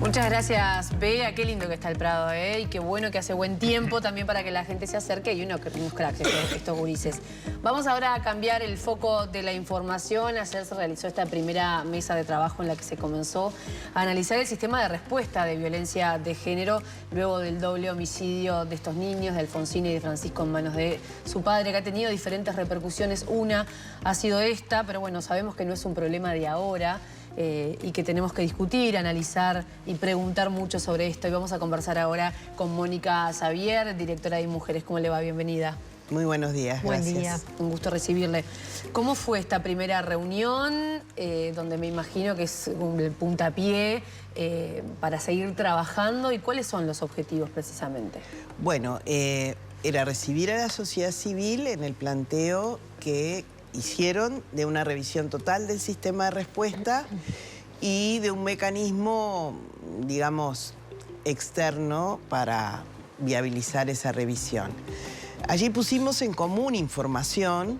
Muchas gracias, Bea. Qué lindo que está el Prado, ¿eh? Y qué bueno que hace buen tiempo también para que la gente se acerque y unos cracks estos gurises. Vamos ahora a cambiar el foco de la información. Ayer se realizó esta primera mesa de trabajo en la que se comenzó a analizar el sistema de respuesta de violencia de género luego del doble homicidio de estos niños, de Alfonsina y de Francisco, en manos de su padre, que ha tenido diferentes repercusiones. Una ha sido esta, pero bueno, sabemos que no es un problema de ahora. Y que tenemos que discutir, analizar y preguntar mucho sobre esto. Y vamos a conversar ahora con Mónica Xavier, directora de Mujeres. ¿Cómo le va? Bienvenida. Muy buenos días, gracias. Buen día, un gusto recibirle. ¿Cómo fue esta primera reunión, donde me imagino que es el puntapié para seguir trabajando? ¿Y cuáles son los objetivos precisamente? Bueno, era recibir a la sociedad civil en el planteo que hicieron de una revisión total del sistema de respuesta y de un mecanismo, digamos, externo para viabilizar esa revisión. Allí pusimos en común información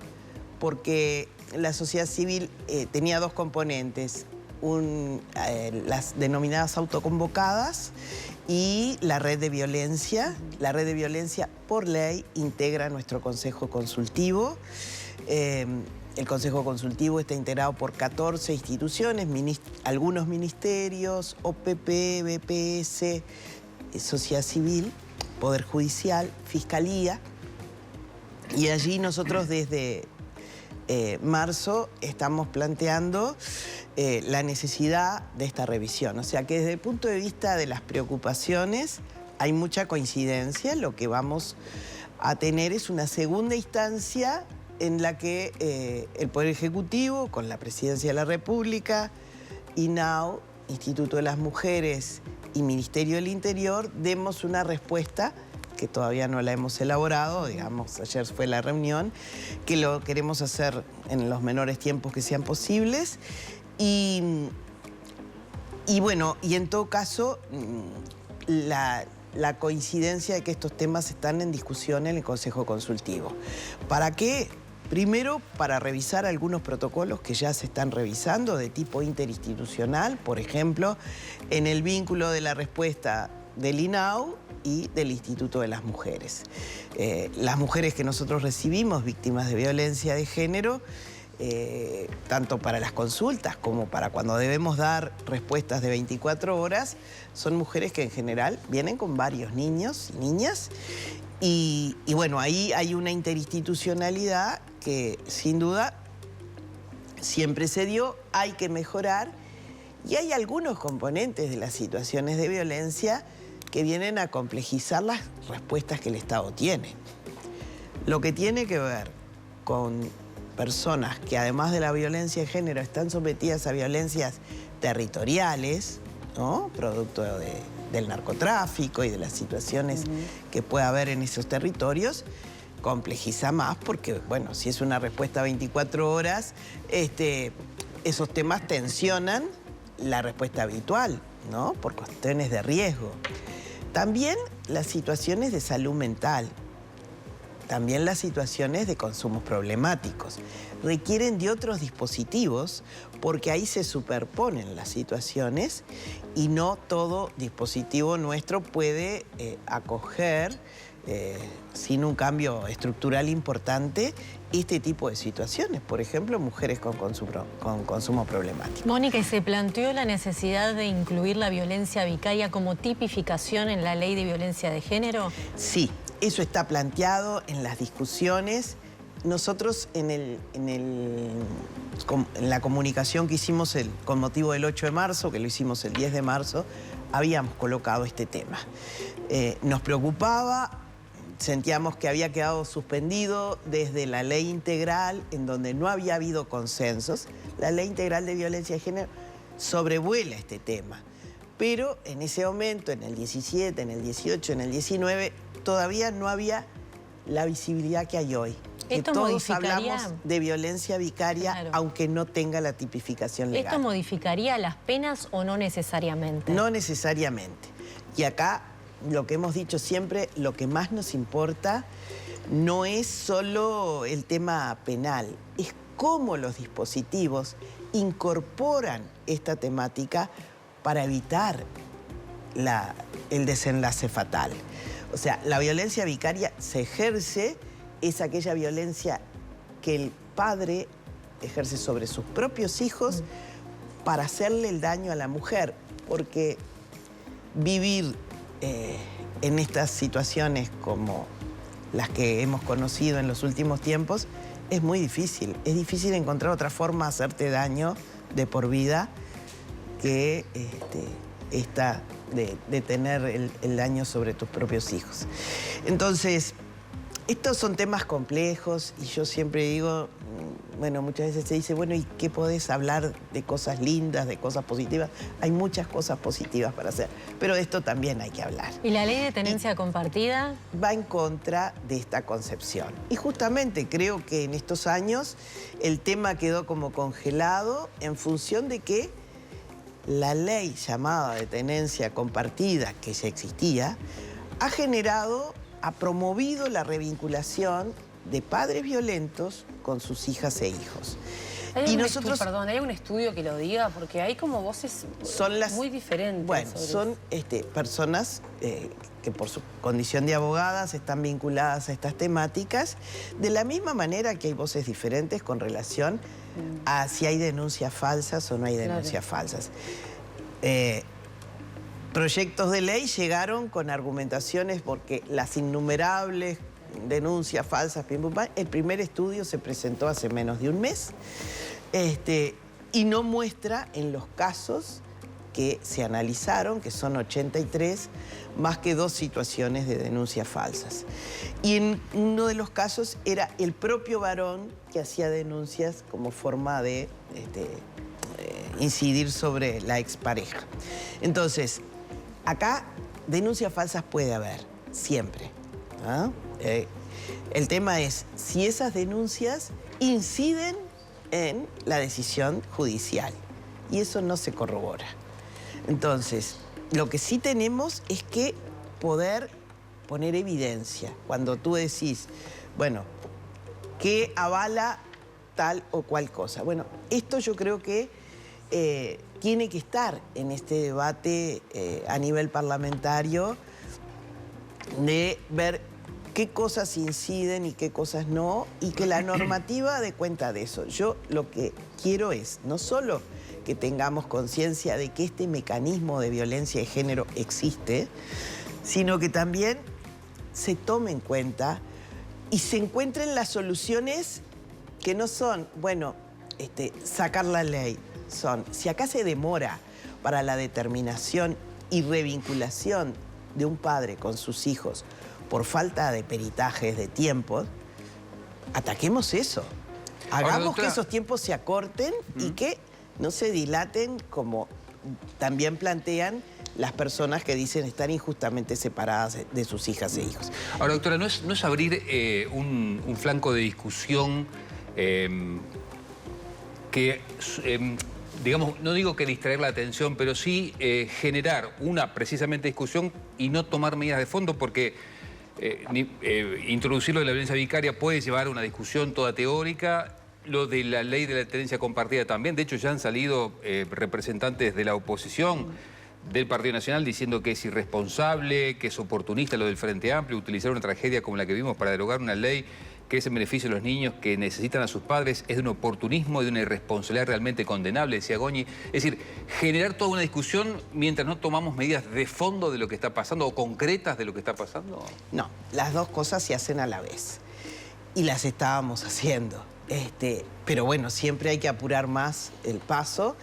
porque la sociedad civil tenía dos componentes, las denominadas autoconvocadas y la red de violencia. La red de violencia, por ley, integra nuestro consejo consultivo. El Consejo Consultivo está integrado por 14 instituciones, algunos ministerios, OPP, BPS, Sociedad Civil, Poder Judicial, Fiscalía. Y allí nosotros desde marzo estamos planteando la necesidad de esta revisión. O sea que desde el punto de vista de las preocupaciones hay mucha coincidencia. Lo que vamos a tener es una segunda instancia en la que el Poder Ejecutivo, con la Presidencia de la República, INAU, Instituto de las Mujeres y Ministerio del Interior, demos una respuesta que todavía no la hemos elaborado, digamos, ayer fue la reunión, que lo queremos hacer en los menores tiempos que sean posibles. Y bueno, y en todo caso, la coincidencia de que estos temas están en discusión en el Consejo Consultivo. ¿Para qué? Primero, para revisar algunos protocolos que ya se están revisando de tipo interinstitucional, por ejemplo, en el vínculo de la respuesta del INAU y del Instituto de las Mujeres. Las mujeres que nosotros recibimos, víctimas de violencia de género, tanto para las consultas como para cuando debemos dar respuestas de 24 horas, son mujeres que en general vienen con varios niños y niñas. Y bueno, ahí hay una interinstitucionalidad que sin duda siempre se dio, hay que mejorar, y hay algunos componentes de las situaciones de violencia que vienen a complejizar las respuestas que el Estado tiene. Lo que tiene que ver con personas que además de la violencia de género están sometidas a violencias territoriales, ¿no? Producto del narcotráfico y de las situaciones que puede haber en esos territorios, complejiza más porque, bueno, si es una respuesta 24 horas, esos temas tensionan la respuesta habitual, ¿no? Por cuestiones de riesgo. También las situaciones de salud mental, también las situaciones de consumos problemáticos. Requieren de otros dispositivos porque ahí se superponen las situaciones y no todo dispositivo nuestro puede acoger, sin un cambio estructural importante, este tipo de situaciones. Por ejemplo, mujeres con consumo problemático. Mónica, ¿y se planteó la necesidad de incluir la violencia vicaria como tipificación en la ley de violencia de género? Sí, eso está planteado en las discusiones. Nosotros en la comunicación que hicimos con motivo del 8 de marzo, que lo hicimos el 10 de marzo, habíamos colocado este tema. Nos preocupaba, sentíamos que había quedado suspendido desde la ley integral, en donde no había habido consensos. La ley integral de violencia de género sobrevuela este tema. Pero en ese momento, en el 17, en el 18, en el 19, todavía no había la visibilidad que hay hoy. Que todos hablamos de violencia vicaria, claro, aunque no tenga la tipificación legal. ¿Esto modificaría las penas o no necesariamente? No necesariamente. Y acá, lo que hemos dicho siempre, lo que más nos importa no es solo el tema penal, es cómo los dispositivos incorporan esta temática para evitar el desenlace fatal. O sea, la violencia vicaria se ejerce, es aquella violencia que el padre ejerce sobre sus propios hijos para hacerle el daño a la mujer, porque vivir en estas situaciones como las que hemos conocido en los últimos tiempos es muy difícil. Es difícil encontrar otra forma de hacerte daño de por vida que esta de tener el daño sobre tus propios hijos. Entonces, estos son temas complejos y yo siempre digo, bueno, muchas veces se dice, bueno, ¿y qué podés hablar de cosas lindas, de cosas positivas? Hay muchas cosas positivas para hacer, pero de esto también hay que hablar. ¿Y la ley de tenencia compartida? Va en contra de esta concepción. Y justamente creo que en estos años el tema quedó como congelado en función de que la ley llamada de tenencia compartida, que ya existía, ha promovido la revinculación de padres violentos con sus hijas e hijos. ¿Hay algún estudio que lo diga? Porque hay como voces muy diferentes. Bueno, son personas que por su condición de abogadas están vinculadas a estas temáticas, de la misma manera que hay voces diferentes con relación a si hay denuncias falsas o no hay denuncias falsas. Proyectos de ley llegaron con argumentaciones porque las innumerables denuncias falsas, el primer estudio se presentó hace menos de un mes y no muestra en los casos que se analizaron, que son 83, más que 2 situaciones de denuncias falsas. Y en uno de los casos era el propio varón que hacía denuncias como forma de incidir sobre la expareja. Entonces, acá denuncias falsas puede haber, siempre. ¿Ah? El tema es si esas denuncias inciden en la decisión judicial. Y eso no se corrobora. Entonces, lo que sí tenemos es que poder poner evidencia. Cuando tú decís, bueno, ¿qué avala tal o cual cosa? Bueno, esto yo creo que tiene que estar en este debate a nivel parlamentario de ver qué cosas inciden y qué cosas no, y que la normativa dé cuenta de eso. Yo lo que quiero es no solo que tengamos conciencia de que este mecanismo de violencia de género existe, sino que también se tome en cuenta y se encuentren las soluciones que no son, bueno, sacar la ley. Si acá se demora para la determinación y revinculación de un padre con sus hijos por falta de peritajes, de tiempos, ataquemos eso. Hagamos que esos tiempos se acorten y que no se dilaten como también plantean las personas que dicen estar injustamente separadas de sus hijas e hijos. Ahora, doctora, ¿no es abrir un flanco de discusión que, digamos, no digo que distraer la atención, pero sí generar una precisamente discusión y no tomar medidas de fondo? Porque introducirlo de la violencia vicaria puede llevar a una discusión toda teórica. Lo de la ley de la tenencia compartida también. De hecho, ya han salido representantes de la oposición del Partido Nacional diciendo que es irresponsable, que es oportunista lo del Frente Amplio, utilizar una tragedia como la que vimos para derogar una ley que es en beneficio de los niños que necesitan a sus padres, es de un oportunismo y de una irresponsabilidad realmente condenable, decía Goñi. Es decir, generar toda una discusión mientras no tomamos medidas de fondo de lo que está pasando o concretas de lo que está pasando. No, las dos cosas se hacen a la vez y las estábamos haciendo. Pero bueno, siempre hay que apurar más el paso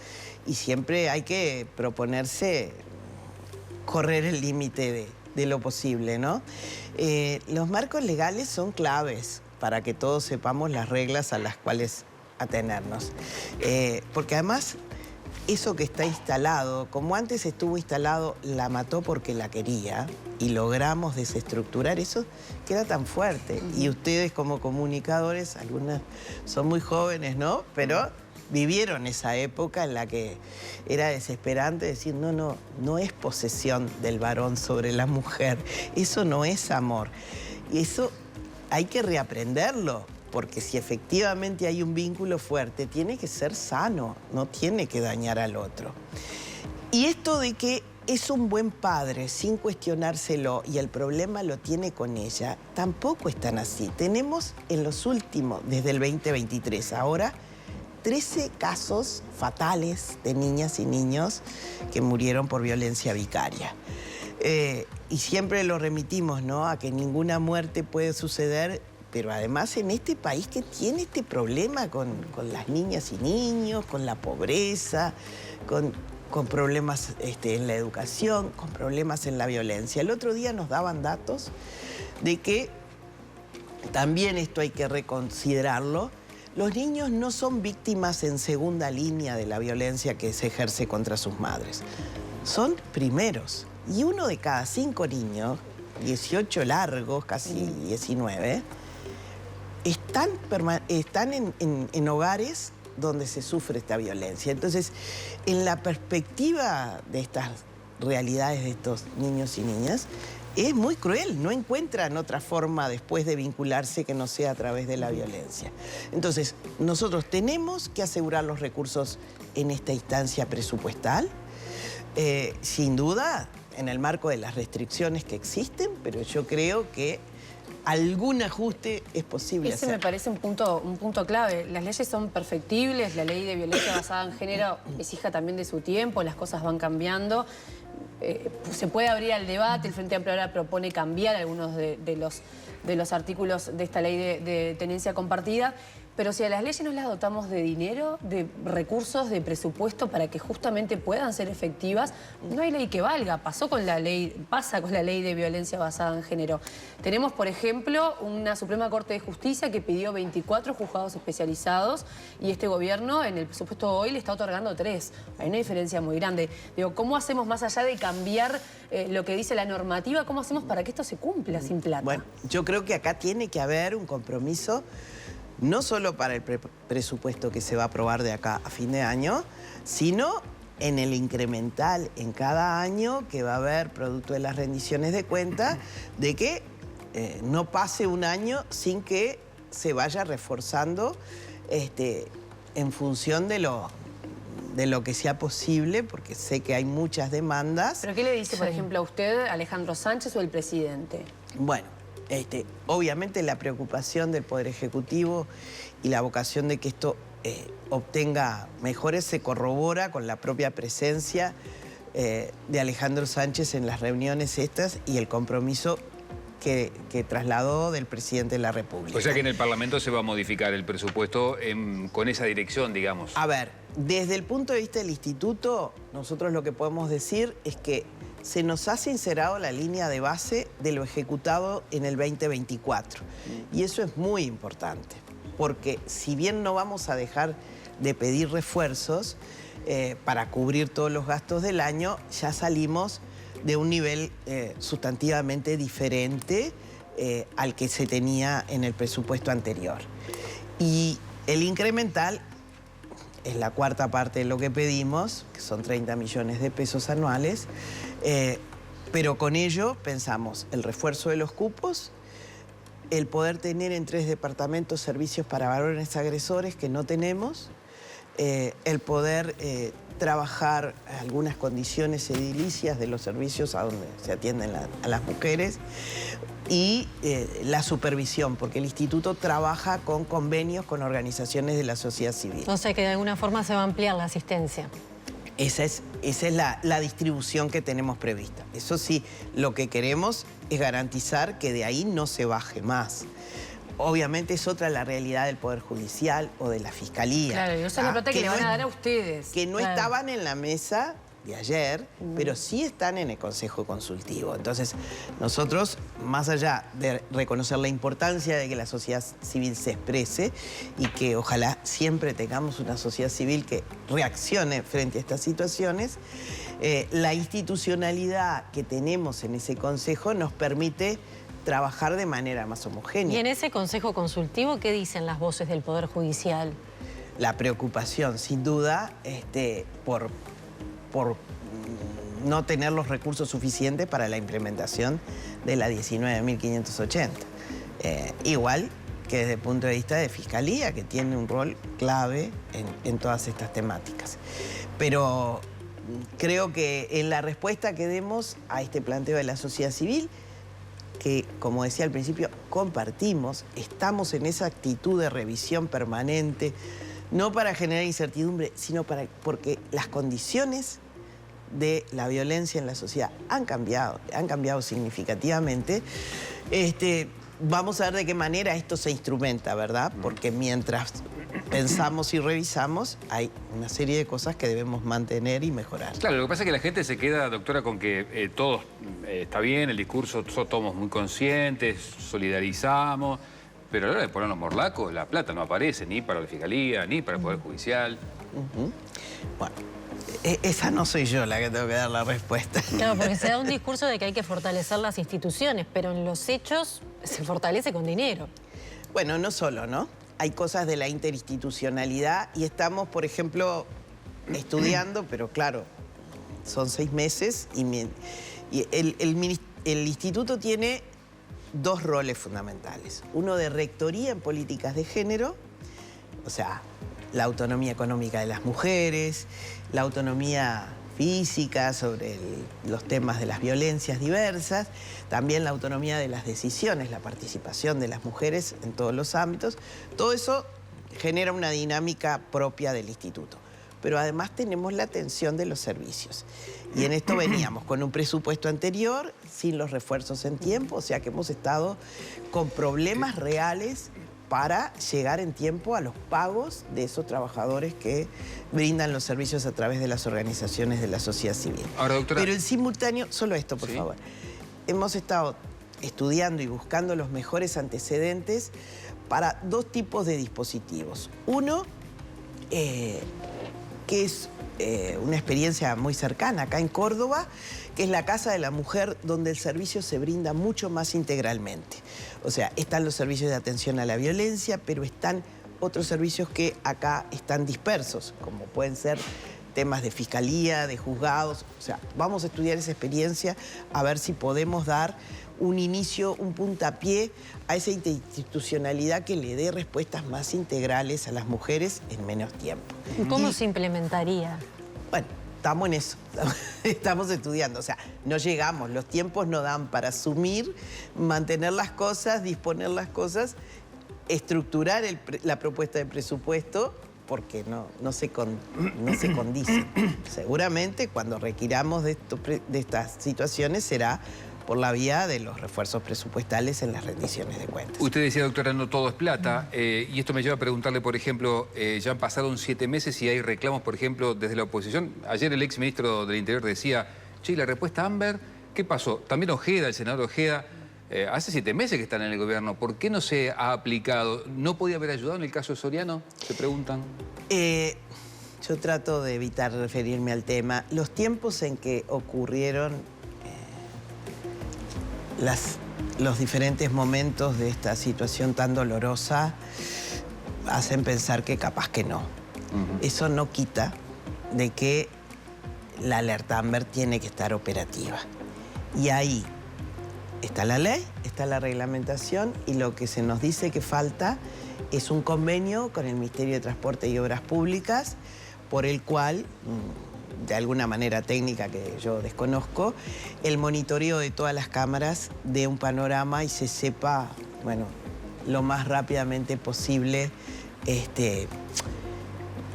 y siempre hay que proponerse correr el límite de lo posible, ¿no? Los marcos legales son claves para que todos sepamos las reglas a las cuales atenernos. Porque además, eso que está instalado, como antes estuvo instalado, la mató porque la quería, y logramos desestructurar eso, queda tan fuerte. Y ustedes como comunicadores, algunas son muy jóvenes, ¿no? Pero vivieron esa época en la que era desesperante decir, no es posesión del varón sobre la mujer, eso no es amor. Y eso hay que reaprenderlo, porque si efectivamente hay un vínculo fuerte, tiene que ser sano, no tiene que dañar al otro. Y esto de que es un buen padre sin cuestionárselo y el problema lo tiene con ella, tampoco están así. Tenemos en los últimos, desde el 2023 ahora, 13 casos fatales de niñas y niños que murieron por violencia vicaria. Y siempre lo remitimos, ¿no?, a que ninguna muerte puede suceder, pero además en este país que tiene este problema con las niñas y niños, con la pobreza, con problemas en la educación, con problemas en la violencia. El otro día nos daban datos de que, también esto hay que reconsiderarlo, los niños no son víctimas en segunda línea de la violencia que se ejerce contra sus madres. Son primeros. Y 1 de cada 5 niños, 18 largos, casi 19, están en hogares donde se sufre esta violencia. Entonces, en la perspectiva de estas realidades de estos niños y niñas, es muy cruel, no encuentran otra forma después de vincularse que no sea a través de la violencia. Entonces, nosotros tenemos que asegurar los recursos en esta instancia presupuestal, sin duda, en el marco de las restricciones que existen, pero yo creo que algún ajuste es posible Ese hacer. me parece un punto clave. Las leyes son perfectibles, la ley de violencia basada en género es hija también de su tiempo, las cosas van cambiando. Se puede abrir al debate, el Frente Amplio ahora propone cambiar algunos de los artículos de esta ley de tenencia compartida, pero si a las leyes no las dotamos de dinero, de recursos, de presupuesto para que justamente puedan ser efectivas, no hay ley que valga. Pasa con la ley de violencia basada en género. Tenemos, por ejemplo, una Suprema Corte de Justicia que pidió 24 juzgados especializados y este gobierno en el presupuesto hoy le está otorgando 3. Hay una diferencia muy grande. Digo, ¿cómo hacemos más allá de cambiar lo que dice la normativa? ¿Cómo hacemos para que esto se cumpla sin plata? Bueno, yo creo que acá tiene que haber un compromiso no solo para el presupuesto que se va a aprobar de acá a fin de año, sino en el incremental en cada año que va a haber producto de las rendiciones de cuentas, de que no pase un año sin que se vaya reforzando en función de lo que sea posible, porque sé que hay muchas demandas. ¿Pero qué le dice, por ejemplo, a usted, Alejandro Sánchez o el presidente? Bueno, obviamente la preocupación del Poder Ejecutivo y la vocación de que esto obtenga mejores se corrobora con la propia presencia de Alejandro Sánchez en las reuniones estas y el compromiso que trasladó del presidente de la República. O sea que en el Parlamento se va a modificar el presupuesto con esa dirección, digamos. A ver, desde el punto de vista del Instituto, nosotros lo que podemos decir es que se nos ha sincerado la línea de base de lo ejecutado en el 2024. Y eso es muy importante, porque si bien no vamos a dejar de pedir refuerzos para cubrir todos los gastos del año, ya salimos de un nivel sustantivamente diferente al que se tenía en el presupuesto anterior. Y el incremental es la cuarta parte de lo que pedimos, que son 30 millones de pesos anuales, pero con ello pensamos el refuerzo de los cupos, el poder tener en 3 departamentos servicios para varones agresores que no tenemos, el poder trabajar algunas condiciones edilicias de los servicios a donde se atienden a las mujeres y la supervisión, porque el Instituto trabaja con convenios con organizaciones de la sociedad civil. O sea que de alguna forma se va a ampliar la asistencia. Esa es la distribución que tenemos prevista. Eso sí, lo que queremos es garantizar que de ahí no se baje más. Obviamente es otra la realidad del Poder Judicial o de la Fiscalía. Claro, y esa es la plata que le van a dar a ustedes. Que no estaban en la mesa de ayer, pero sí están en el Consejo Consultivo. Entonces, nosotros, más allá de reconocer la importancia de que la sociedad civil se exprese y que ojalá siempre tengamos una sociedad civil que reaccione frente a estas situaciones, la institucionalidad que tenemos en ese Consejo nos permite trabajar de manera más homogénea. ¿Y en ese Consejo Consultivo qué dicen las voces del Poder Judicial? La preocupación, sin duda, por no tener los recursos suficientes para la implementación de la 19.580. Igual que desde el punto de vista de Fiscalía, que tiene un rol clave en todas estas temáticas. Pero creo que en la respuesta que demos a este planteo de la sociedad civil, que, como decía al principio, compartimos, estamos en esa actitud de revisión permanente, no para generar incertidumbre, sino porque las condiciones de la violencia en la sociedad han cambiado significativamente. Vamos a ver de qué manera esto se instrumenta, ¿verdad? Porque mientras pensamos y revisamos, hay una serie de cosas que debemos mantener y mejorar. Claro, lo que pasa es que la gente se queda, doctora, con que todo está bien, el discurso, somos muy conscientes, solidarizamos, pero a la hora de poner los morlacos, la plata no aparece ni para la Fiscalía, ni para el Poder Judicial. Bueno, esa no soy yo la que tengo que dar la respuesta. Claro, porque se da un discurso de que hay que fortalecer las instituciones, pero en los hechos se fortalece con dinero. Bueno, no solo, ¿no? Hay cosas de la interinstitucionalidad y estamos, por ejemplo, estudiando, pero claro, son 6 meses y el instituto tiene 2 roles fundamentales. Uno de rectoría en políticas de género, o sea, la autonomía económica de las mujeres, la autonomía física sobre los temas de las violencias diversas, también la autonomía de las decisiones, la participación de las mujeres en todos los ámbitos. Todo eso genera una dinámica propia del instituto. Pero además tenemos la atención de los servicios. Y en esto veníamos con un presupuesto anterior, sin los refuerzos en tiempo, o sea que hemos estado con problemas reales para llegar en tiempo a los pagos de esos trabajadores que brindan los servicios a través de las organizaciones de la sociedad civil. Ahora, doctora... Pero en simultáneo, solo esto, por favor. Hemos estado estudiando y buscando los mejores antecedentes para 2 tipos de dispositivos. Uno, que es una experiencia muy cercana acá en Córdoba, que es la Casa de la Mujer, donde el servicio se brinda mucho más integralmente. O sea, están los servicios de atención a la violencia, pero están otros servicios que acá están dispersos, como pueden ser temas de fiscalía, de juzgados. O sea, vamos a estudiar esa experiencia a ver si podemos dar un inicio, un puntapié a esa institucionalidad que le dé respuestas más integrales a las mujeres en menos tiempo. ¿Cómo se implementaría? Bueno, estamos en eso, estamos estudiando. O sea, no llegamos, los tiempos no dan para asumir, mantener las cosas, disponer las cosas, estructurar la propuesta de presupuesto, porque no se condicen. Seguramente cuando requiramos de estas situaciones será por la vía de los refuerzos presupuestales en las rendiciones de cuentas. Usted decía, doctora, no todo es plata, y esto me lleva a preguntarle, por ejemplo, ya han pasado 7 meses y hay reclamos, por ejemplo, desde la oposición. Ayer el exministro del Interior decía, che, la respuesta Amber, ¿qué pasó? También Ojeda, el senador Ojeda, hace 7 meses que están en el gobierno, ¿por qué no se ha aplicado? ¿No podía haber ayudado en el caso de Soriano? Se preguntan. Yo trato de evitar referirme al tema. Los tiempos en que ocurrieron los diferentes momentos de esta situación tan dolorosa hacen pensar que capaz que no. Eso no quita de que la alerta Amber tiene que estar operativa. Y ahí está la ley, está la reglamentación y lo que se nos dice que falta es un convenio con el Ministerio de Transporte y Obras Públicas por el cual, de alguna manera técnica que yo desconozco, el monitoreo de todas las cámaras dé un panorama y se sepa, bueno, lo más rápidamente posible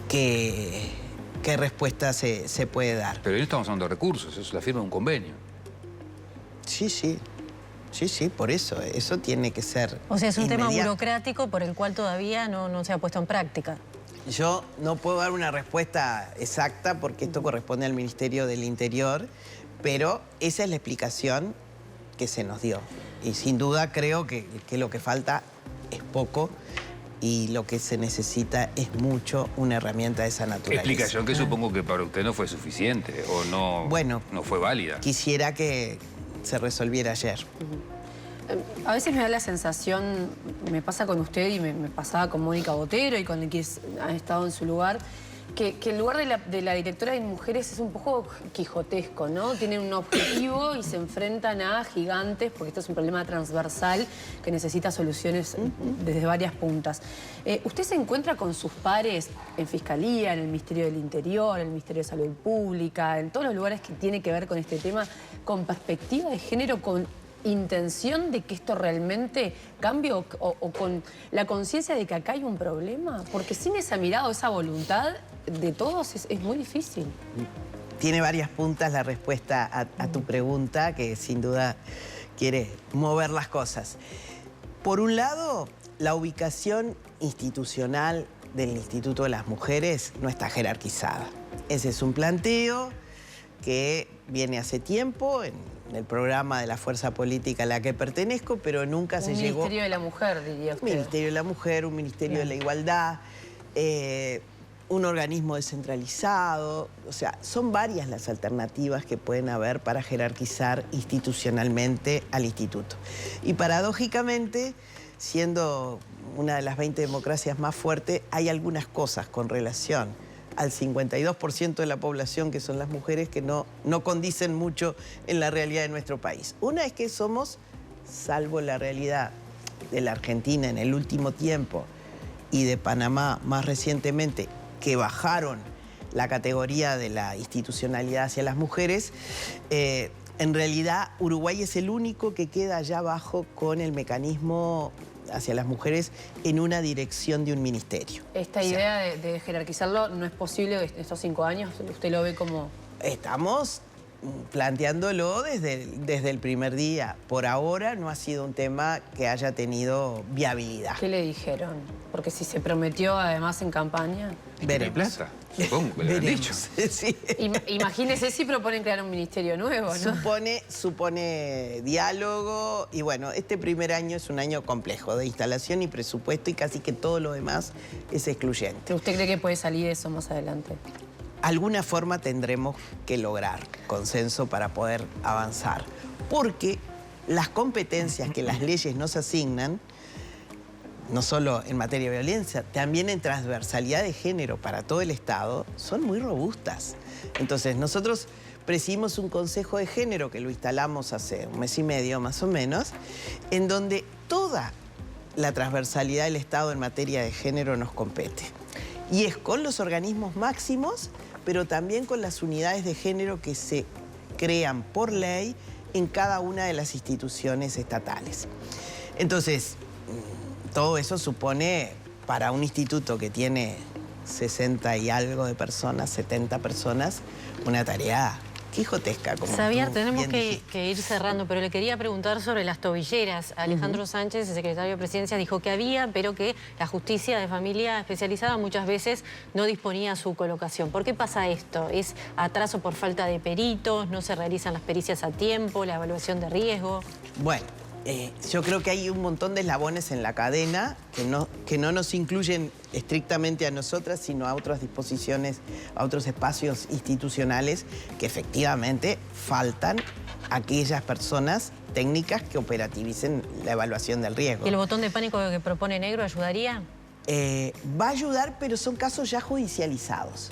qué respuesta se puede dar. Pero no estamos hablando de recursos, eso es la firma de un convenio. Sí, sí. Sí, por eso. Eso tiene que ser O sea, es un tema inmediato. burocrático por el cual todavía no se ha puesto en práctica. Yo no puedo dar una respuesta exacta porque esto corresponde al Ministerio del Interior, pero esa es la explicación que se nos dio. Y sin duda creo que lo que falta es poco y lo que se necesita es mucho una herramienta de esa naturaleza. Explicación que supongo que para usted no fue suficiente o no, Bueno, no fue válida. Quisiera que se resolviera ayer. A veces me da la sensación, me pasa con usted y me pasaba con Mónica Botero y con el que ha estado en su lugar, que el lugar de la directora de mujeres es un poco quijotesco, ¿no? Tienen un objetivo y se enfrentan a gigantes, porque esto es un problema transversal que necesita soluciones desde varias puntas. ¿Usted se encuentra con sus pares en Fiscalía, en el Ministerio del Interior, en el Ministerio de Salud Pública, en todos los lugares que tiene que ver con este tema, con perspectiva de género, con intención de que esto realmente cambie o con la conciencia de que acá hay un problema? Porque sin esa mirada o esa voluntad de todos es muy difícil. Tiene varias puntas la respuesta a tu pregunta, que sin duda quiere mover las cosas. Por un lado, la ubicación institucional del Instituto de las Mujeres no está jerarquizada. Ese es un planteo que viene hace tiempo en el programa de la fuerza política a la que pertenezco, pero nunca se llegó... Un Ministerio de la Mujer, diría usted. Un Ministerio de la Mujer, un Ministerio de la Igualdad, un organismo descentralizado. O sea, son varias las alternativas que pueden haber para jerarquizar institucionalmente al instituto. Y paradójicamente, siendo una de las 20 democracias más fuertes, hay algunas cosas con relación al 52% de la población, que son las mujeres, que no condicen mucho en la realidad de nuestro país. Una es que somos, salvo la realidad de la Argentina en el último tiempo y de Panamá más recientemente, que bajaron la categoría de la institucionalidad hacia las mujeres, en realidad Uruguay es el único que queda allá abajo con el mecanismo hacia las mujeres en una dirección de un ministerio. Esta idea de jerarquizarlo no es posible en estos 5 años. ¿Usted lo ve como...? Estamos planteándolo desde el primer día. Por ahora no ha sido un tema que haya tenido viabilidad. ¿Qué le dijeron? Porque si se prometió además en campaña... Veremos. plata, supongo que le han dicho. Sí. Imagínese si proponen crear un ministerio nuevo, ¿no? Supone diálogo y bueno, este primer año es un año complejo de instalación y presupuesto y casi que todo lo demás es excluyente. ¿Usted cree que puede salir eso más adelante? Alguna forma tendremos que lograr consenso para poder avanzar, porque las competencias que las leyes nos asignan, no solo en materia de violencia, también en transversalidad de género para todo el Estado, son muy robustas. Entonces, nosotros presidimos un Consejo de Género que lo instalamos hace 1 mes y medio más o menos, en donde toda la transversalidad del Estado en materia de género nos compete. Y es con los organismos máximos, pero también con las unidades de género que se crean por ley en cada una de las instituciones estatales. Entonces, todo eso supone, para un instituto que tiene 60 y algo de personas, 70 personas, una tarea quijotesca. Como Xavier, tú tenemos bien que ir cerrando, pero le quería preguntar sobre las tobilleras. Alejandro Sánchez, el secretario de Presidencia, dijo que había, pero que la justicia de familia especializada muchas veces no disponía su colocación. ¿Por qué pasa esto? ¿Es atraso por falta de peritos? ¿No se realizan las pericias a tiempo? ¿La evaluación de riesgo? Bueno, yo creo que hay un montón de eslabones en la cadena que no nos incluyen estrictamente a nosotras, sino a otras disposiciones, a otros espacios institucionales que efectivamente faltan aquellas personas técnicas que operativicen la evaluación del riesgo. ¿Y el botón de pánico que propone Negro ayudaría? Va a ayudar, pero son casos ya judicializados.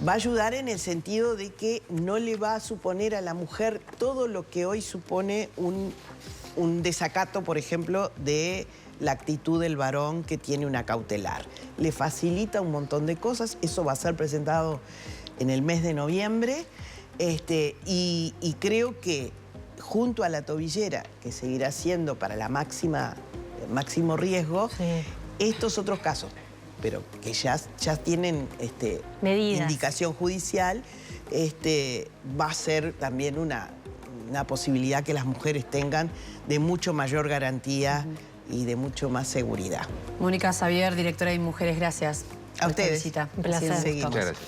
Va a ayudar en el sentido de que no le va a suponer a la mujer todo lo que hoy supone un desacato, por ejemplo, de la actitud del varón que tiene una cautelar. Le facilita un montón de cosas. Eso va a ser presentado en el mes de noviembre. Y creo que junto a la tobillera, que seguirá siendo para la máximo riesgo, estos otros casos, pero que ya tienen indicación judicial, va a ser también una posibilidad que las mujeres tengan de mucho mayor garantía y de mucho más seguridad. Mónica Xavier, directora de Mujeres, gracias. A ustedes. Visita. Un placer. Seguimos. Muchas gracias.